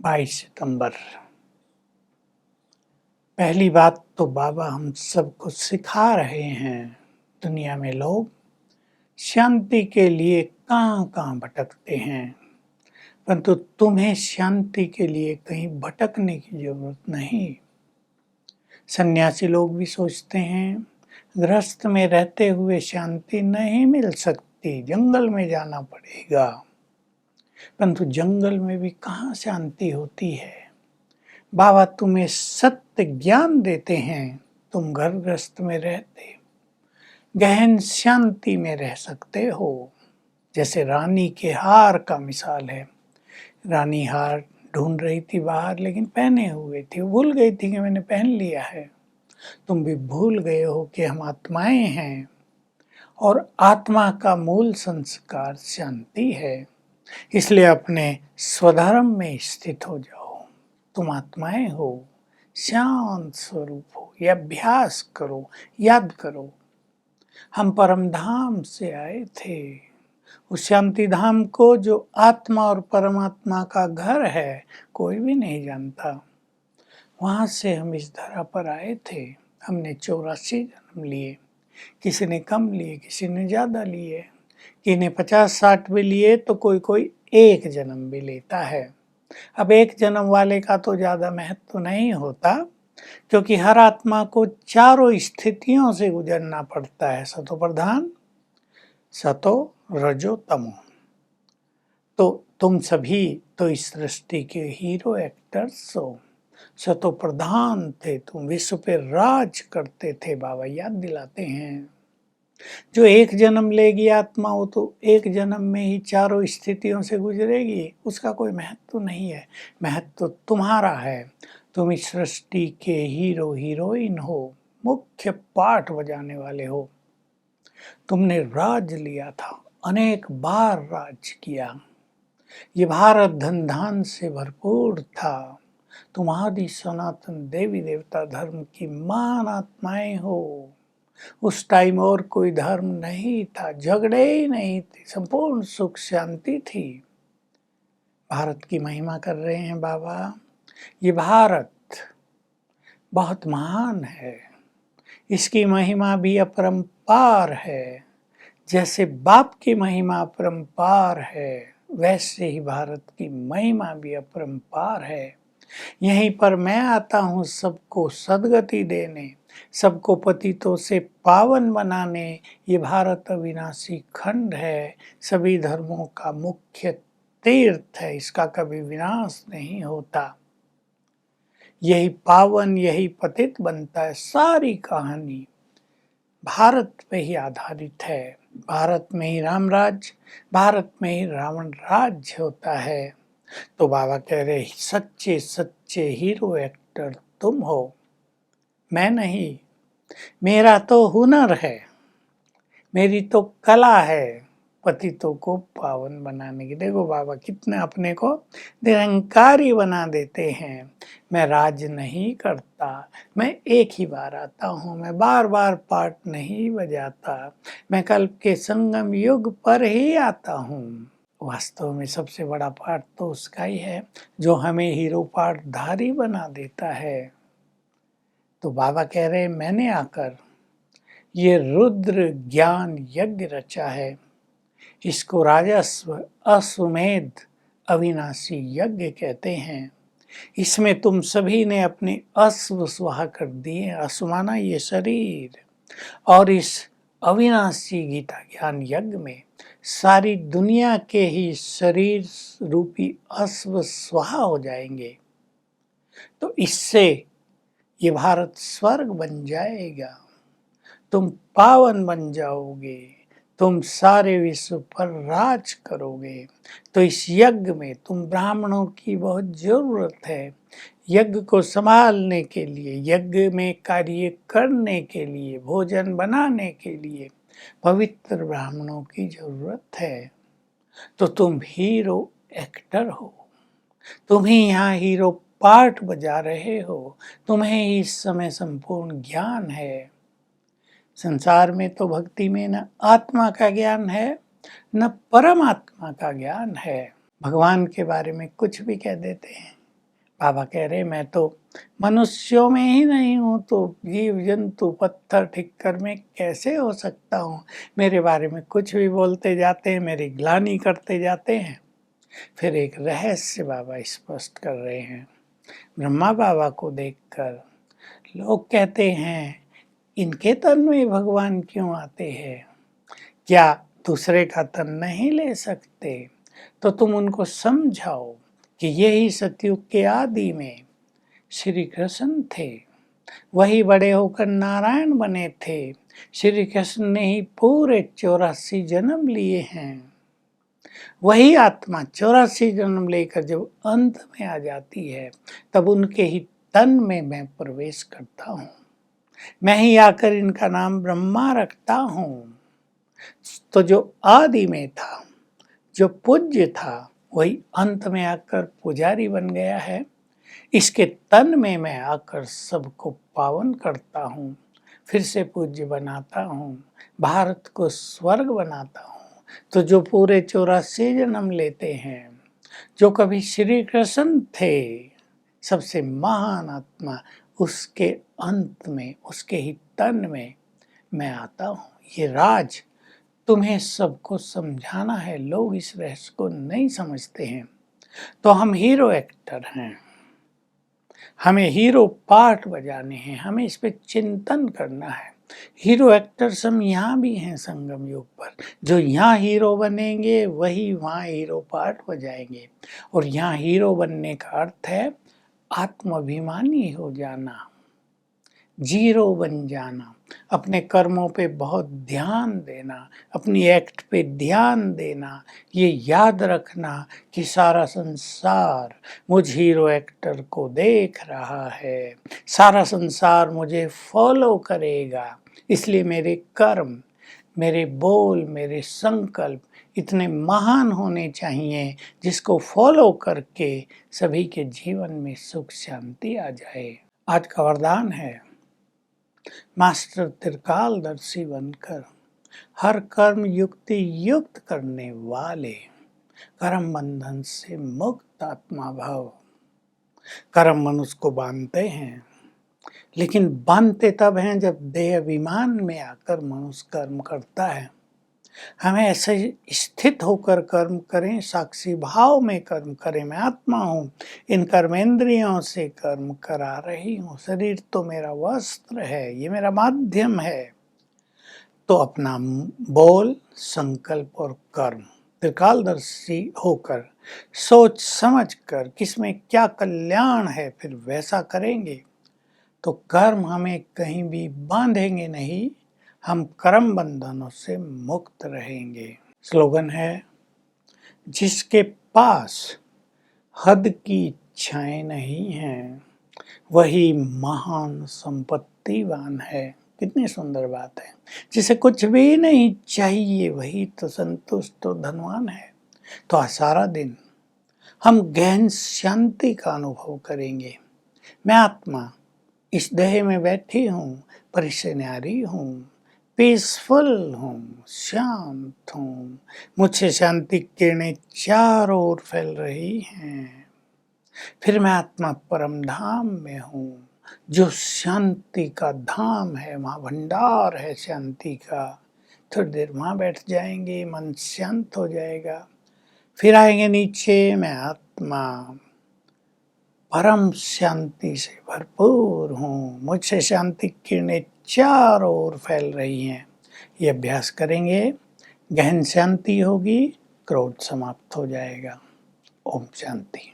22 सितंबर। पहली बात तो बाबा हम सबको सिखा रहे हैं, दुनिया में लोग शांति के लिए कहाँ-कहाँ भटकते हैं, परंतु तुम्हें शांति के लिए कहीं भटकने की जरूरत नहीं। सन्यासी लोग भी सोचते हैं, गृहस्थ में रहते हुए शांति नहीं मिल सकती, जंगल में जाना पड़ेगा। परंतु जंगल में भी कहाँ शांति होती है। बाबा तुम्हें सत्य ज्ञान देते हैं, तुम घर गृहस्थ में रहते गहन शांति में रह सकते हो। जैसे रानी के हार का मिसाल है। रानी हार ढूंढ रही थी बाहर, लेकिन पहने हुए थी, भूल गई थी कि मैंने पहन लिया है। तुम भी भूल गए हो कि हम आत्माएं हैं और आत्मा का मूल संस्कार शांति है। इसलिए अपने स्वधर्म में स्थित हो जाओ। तुम आत्माएं हो, शांत स्वरूप हो। यह अभ्यास करो, याद करो, हम परम धाम से आए थे। उस शांति धाम को जो आत्मा और परमात्मा का घर है, कोई भी नहीं जानता। वहां से हम इस धरा पर आए थे। हमने 84 जन्म लिए, किसी ने कम लिए, किसी ने ज्यादा लिए, किन्हें 50-60 भी लिए तो कोई एक जन्म भी लेता है। अब एक जन्म वाले का तो ज्यादा महत्व तो नहीं होता, क्योंकि हर आत्मा को चारों स्थितियों से गुजरना पड़ता है, सतो प्रधान, सतो रजो तमो। तो तुम सभी तो इस सृष्टि के हीरो एक्टर्स हो। सतो प्रधान थे तुम, विश्व पे राज करते थे। बाबा याद दिलाते हैं, जो एक जन्म लेगी आत्मा, वो तो एक जन्म में ही चारों स्थितियों से गुजरेगी। उसका कोई महत्व नहीं है। महत्व तुम्हारा है। तुम इस सृष्टि के हीरो हीरोइन हो, मुख्य पाठ बजाने वाले हो। तुमने राज लिया था, अनेक बार राज किया। ये भारत धन धान से भरपूर था। तुम आदि सनातन देवी देवता धर्म की महान आत्माएं हो। उस टाइम और कोई धर्म नहीं था, झगड़े ही नहीं थे, संपूर्ण सुख शांति थी। भारत की महिमा कर रहे हैं बाबा। ये भारत बहुत महान है, इसकी महिमा भी अपरंपार है। जैसे बाप की महिमा अपरंपार है, वैसे ही भारत की महिमा भी अपरंपार है। यहीं पर मैं आता हूँ सबको सद्गति देने, सबको पतितों से पावन बनाने। ये भारत अविनाशी खंड है, सभी धर्मों का मुख्य तीर्थ है, इसका कभी विनाश नहीं होता। यही पावन, यही पतित बनता है। सारी कहानी भारत पे ही आधारित है। भारत में ही राम राज्य, भारत में ही रावण राज्य होता है। तो बाबा कह रहे, सच्चे सच्चे हीरो एक्टर तुम हो, मैं नहीं। मेरा तो हुनर है, मेरी तो कला है पतितों को पावन बनाने की। देखो बाबा कितना अपने को निरंकारी बना देते हैं। मैं राज नहीं करता, मैं एक ही बार आता हूँ, मैं बार बार पार्ट नहीं बजाता, मैं कल्प के संगम युग पर ही आता हूँ। वास्तव में सबसे बड़ा पार्ट तो उसका ही है, जो हमें हीरो पार्ट धारी बना देता है। तो बाबा कह रहे, मैंने आकर ये रुद्र ज्ञान यज्ञ रचा है। इसको राजस्व अश्वमेध अविनाशी यज्ञ कहते हैं। इसमें तुम सभी ने अपने अश्व स्वाहा कर दिए। अश्वमाना ये शरीर, और इस अविनाशी गीता ज्ञान यज्ञ में सारी दुनिया के ही शरीर रूपी अश्व स्वाहा हो जाएंगे। तो इससे ये भारत स्वर्ग बन जाएगा, तुम पावन बन जाओगे, तुम सारे विश्व पर राज करोगे। तो इस यज्ञ में तुम ब्राह्मणों की बहुत जरूरत है। यज्ञ को संभालने के लिए, यज्ञ में कार्य करने के लिए, भोजन बनाने के लिए पवित्र ब्राह्मणों की जरूरत है। तो तुम हीरो एक्टर हो, तुम ही यहाँ हीरो पार्ट बजा रहे हो। तुम्हें इस समय संपूर्ण ज्ञान है। संसार में तो भक्ति में न आत्मा का ज्ञान है, न परमात्मा का ज्ञान है। भगवान के बारे में कुछ भी कह देते हैं, बाबा कह रहे मैं तो मनुष्यों में ही नहीं हूँ तो जीव जंतु पत्थर ठिक्कर में कैसे हो सकता हूँ। मेरे बारे में कुछ भी बोलते जाते हैं, मेरी ग्लानि करते जाते हैं। फिर एक रहस्य बाबा स्पष्ट कर रहे हैं। ब्रह्मा बाबा को देखकर लोग कहते हैं इनके तन में भगवान क्यों आते हैं, क्या दूसरे का तन नहीं ले सकते। तो तुम उनको समझाओ कि यही सतयुग के आदि में श्री कृष्ण थे, वही बड़े होकर नारायण बने थे। श्री कृष्ण ने ही पूरे 84 जन्म लिए हैं। वही आत्मा 84 जन्म लेकर जब अंत में आ जाती है तब उनके ही तन में मैं प्रवेश करता हूँ। मैं ही आकर इनका नाम ब्रह्मा रखता हूँ। तो जो आदि में था, जो पूज्य था, वही अंत में आकर पुजारी बन गया है। इसके तन में मैं आकर सबको पावन करता हूँ, फिर से पूज्य बनाता हूँ, भारत को स्वर्ग बनाता हूँ। तो जो पूरे 84 जन्म लेते हैं, जो कभी श्री कृष्ण थे, सबसे महान आत्मा, उसके अंत में, उसके ही तन में मैं आता हूँ। ये राज तुम्हें सबको समझाना है। लोग इस रहस्य को नहीं समझते हैं। तो हम हीरो एक्टर हैं, हमें हीरो पार्ट बजाने हैं, हमें इस पे चिंतन करना है। हीरो एक्टर्स हम यहाँ भी हैं संगम युग पर। जो यहाँ हीरो बनेंगे वही वहाँ हीरो पार्ट बजाएंगे। और यहाँ हीरो बनने का अर्थ है आत्माभिमानी हो जाना, जीरो बन जाना, अपने कर्मों पे बहुत ध्यान देना, अपनी एक्ट पे ध्यान देना, ये याद रखना कि सारा संसार मुझ हीरो एक्टर को देख रहा है, सारा संसार मुझे फॉलो करेगा। इसलिए मेरे कर्म, मेरे बोल, मेरे संकल्प इतने महान होने चाहिए जिसको फॉलो करके सभी के जीवन में सुख शांति आ जाए। आज का वरदान है मास्टर त्रिकालदर्शी बनकर हर कर्म युक्ति युक्त करने वाले कर्म बंधन से मुक्त आत्मा भव। कर्म मनुष्य को बांधते हैं, लेकिन बांधते तब हैं जब देह अभिमान में आकर मनुष्य कर्म करता है। हमें ऐसे स्थित होकर कर्म करें, साक्षी भाव में कर्म करें। मैं आत्मा हूँ, इन कर्मेंद्रियों से कर्म करा रही हूँ। शरीर तो मेरा वस्त्र है, ये मेरा माध्यम है। तो अपना बोल, संकल्प और कर्म त्रिकालदर्शी होकर सोच समझ कर किसमें क्या कल्याण है, फिर वैसा करेंगे तो कर्म हमें कहीं भी बांधेंगे नहीं, हम कर्म बंधनों से मुक्त रहेंगे। स्लोगन है, जिसके पास हद की इच्छाएं नहीं हैं, वही महान संपत्तिवान है। कितनी सुंदर बात है। जिसे कुछ भी नहीं चाहिए वही तो संतुष्ट और धनवान है। तो आज सारा दिन हम गहन शांति का अनुभव करेंगे। मैं आत्मा इस देह में बैठी हूँ, पर इससे न्यारी हूँ, पीसफुल हूँ, शांत हूँ। मुझसे शांति किरणें चारों ओर फैल रही हैं। फिर मैं आत्मा परम धाम में हूँ, जो शांति का धाम है, वहाँ भंडार है शांति का। थोड़ी देर वहाँ बैठ जाएंगे, मन शांत हो जाएगा। फिर आएंगे नीचे, मैं आत्मा परम शांति से भरपूर हूँ, मुझसे शांति किरणें चारों ओर फैल रही हैं। ये अभ्यास करेंगे, गहन शांति होगी, क्रोध समाप्त हो जाएगा। ओम शांति।